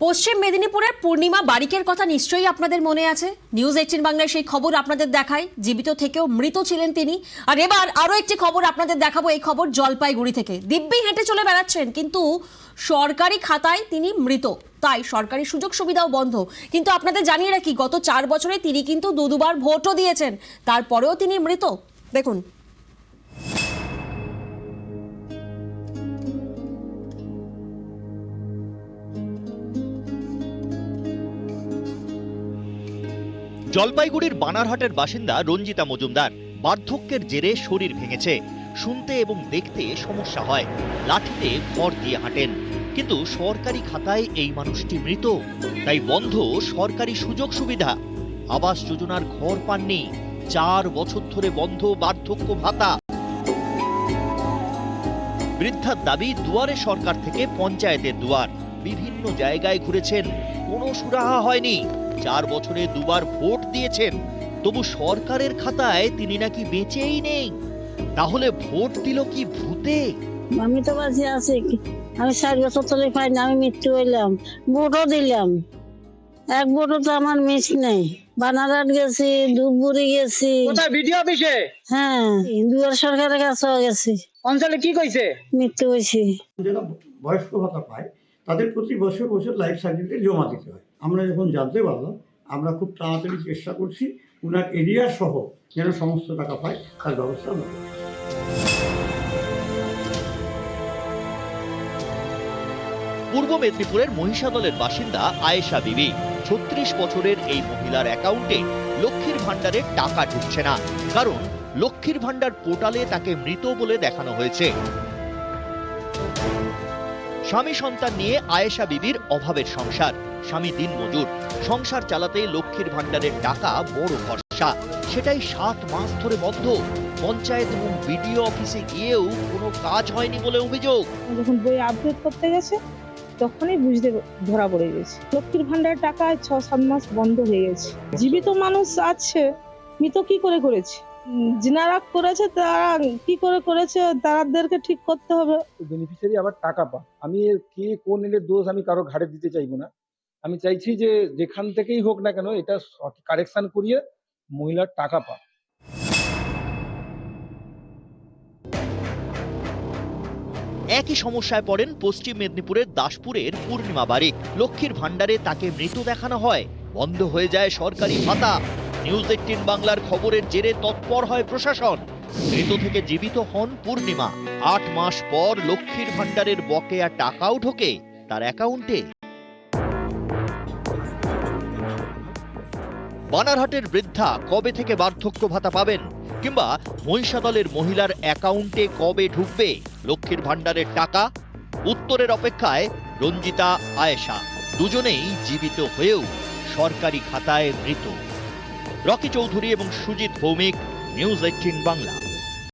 পশ্চিম মেদিনীপুরের পূর্ণিমা বারিকের কথা নিশ্চয়ই আপনাদের মনে আছে। নিউজ 18 বাংলায় সেই খবর আপনাদের দেখায়, জীবিত থেকেও মৃত ছিলেন তিনি। আর এবার আরো একটি খবর আপনাদের দেখাবো। এই খবর জলপাইগুড়ি থেকে। দিব্যি হেঁটে চলে বেড়াচ্ছেন, কিন্তু সরকারি খাতায় তিনি মৃত, তাই সরকারি সুযোগ সুবিধাও বন্ধ। কিন্তু আপনাদের জানিয়ে রাখি, গত 4 বছরে তিনি কিন্তু দুবার ভোটও দিয়েছেন, তারপরেও তিনি মৃত। দেখুন, জলপাইগুড়ির বানারহাটের বাসিন্দা রঞ্জিতা মজুমদার বার্ধক্যের জেরে শরীর ভেঙেছে, শুনতে এবং দেখতে সমস্যা হয়, লাঠিতে ভর দিয়ে হাঁটেন। কিন্তু সরকারি খাতায় এই মানুষটি মৃত, তাই বন্ধ সরকারি সুযোগ সুবিধা। আবাস যোজনার ঘর পাননি, 4 বছর ধরে বন্ধ বার্ধক্য ভাতা। বৃদ্ধার দাবি, দুয়ারে সরকার থেকে পঞ্চায়েতের দুয়ার, বিভিন্ন জায়গায় ঘুরেছেন, কোনো সুরাহা হয়নি। 4 বছরে দুবার ভোট দিয়েছেন, তবু সরকারের খাতায় তিনি নাকি বেঁচেই নেই। তাহলে ভোট দিল কি ভূতে? আমি তো বাঁচি আছি, আমি 60 বছর ধরে পাইনি, আমি মৃত্যু হইলাম, ভোটও দিলাম, এক ভোটও তো আমার মিস নেই। বানারহাট গেছি, ধূপগুড়ি গেছি। কোথায়? বিডিও অফিসে? হ্যাঁ, দুয়ারে সরকারের কাছে গেছি। অঞ্চলে কি কইছে? মৃত্যু হয়েছি। যারা বয়স্ক ভাতা পায় তাদের প্রতি বছর বছর লাইফ সার্টিফিকেট জমা দিতে হয়। আমরা যখন জানতে পারলাম, আমরা খুব তাড়াতাড়ি চেষ্টা করছি উনার এরিয়া সহ যেন সমস্ত টাকা পায় তার ব্যবস্থা আমরা করছি। পূর্ব মেদিনীপুরের মহিষাদলের বাসিন্দা আয়েশা বিবি। 36 বছরের এই মহিলার অ্যাকাউন্টে লক্ষ্মীর ভান্ডারের টাকা ঢুকছে না, কারণ লক্ষ্মীর ভান্ডার পোর্টালে তাকে মৃত বলে দেখানো হয়েছে। স্বামী সন্তান নিয়ে আয়েশা বিবির অভাবের সংসার, স্বামী দিনমজুর, সংসার চালাতে লক্ষ্মীর ভান্ডারের টাকা বড় ভরসা, সেটাই 7 মাস ধরে বন্ধ। পঞ্চায়েত এবং বিডিও অফিসে গিয়েও কোনো কাজ হয়নি বলে অভিযোগ। যখন বই আপডেট করতে গেছে তখনই বুঝতে ধরা পড়ে গেছে লক্ষ্মীর ভান্ডার টাকা 6-7 মাস বন্ধ হয়ে গেছে। জীবিত মানুষ আছে, মৃত কি করে করেছে, যিনারা করেছে তারা কি করে করেছে, তাদেরকে ঠিক করতে হবে। বেনিফিশিয়ারি আবার টাকা পা, আমি কে কোন এলে দোষ আমি কারো ঘাড়ে দিতে চাইবো না। আমি চাইছি যে যেখান থেকেই হোক না কেন এটা কারেকশন করিয়ে মহিলার টাকা পা। একই সমস্যায় পড়েন পশ্চিম মেদিনীপুরের দাসপুরের পূর্ণিমা বারিক। লক্ষ্মীর ভান্ডারে তাকে মৃত দেখানো হয়, বন্ধ হয়ে যায় সরকারি ভাতা। নিউজ 18 বাংলার খবরের জেরে তৎপর হয় প্রশাসন। মৃত থেকে জীবিত হন পূর্ণিমা। 8 মাস পর লক্ষ্মীর ভান্ডারের বকেয়া টাকাও ঢোকে তার অ্যাকাউন্টে। বানারহাটের বৃদ্ধা কবে থেকে বার্ধক্য ভাতা পাবেন, কিংবা মহিষাদলের মহিলার অ্যাকাউন্টে কবে ঢুকবে লক্ষ্মীর ভান্ডারের টাকা? উত্তরের অপেক্ষায় রঞ্জিতা, আয়েশা, দুজনেই জীবিত হয়েও সরকারি খাতায় মৃত। রকি চৌধুরী এবং সুজিত ভৌমিক, নিউজ 18 বাংলা।